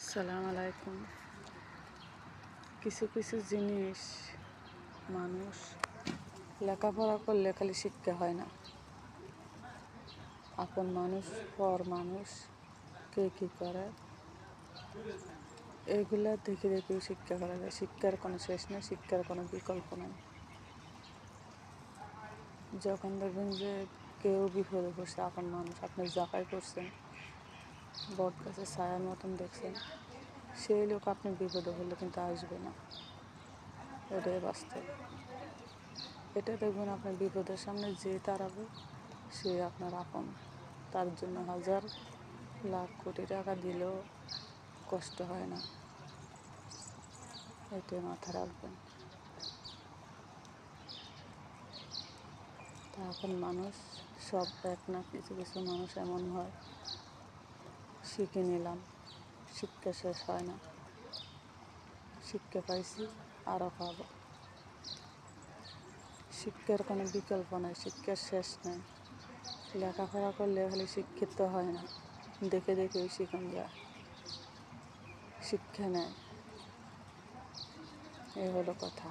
আসসালামু আলাইকুম। কিছু কিছু জিনিস মানুষ লেখাপড়া করলে খালি শিক্ষা হয় না, আপন মানুষ পর মানুষ কে কী করে এগুলা দেখে দেখেও শিক্ষা করা যায়। শিক্ষার কোনো শেষ নেই, শিক্ষার কোনো বিকল্প নেই। যখন দেখবেন যে কেউ বিপদে পড়ছে, আপন মানুষ, আপনি জাকাই করছেন, বট গাছের ছায়ার মতন দেখছেন, সেই লোক আপনি বিপদে পড়লে কিন্তু আসবে না। এটাই বাস্তব। এটা দেখবেন আপনার বিপদের সামনে যে দাঁড়াবে সে আপনার আপন। তার জন্য হাজার লাখ কোটি টাকা দিলেও কষ্ট হয় না, এটাই মাথায় রাখবেন। তা এখন মানুষ সব এক না, কিছু কিছু মানুষ এমন হয়, শিখে নিলাম, শিক্ষা শেষ হয় না, শিক্ষা পাইছি আরও পাবো। শিক্ষার কোনো বিকল্প নেই, শিক্ষার শেষ নেই। লেখাপড়া করলে খালি শিক্ষিত হয় না, দেখে দেখেই শিখন যায়, শিক্ষা নেয়। এই হলো কথা।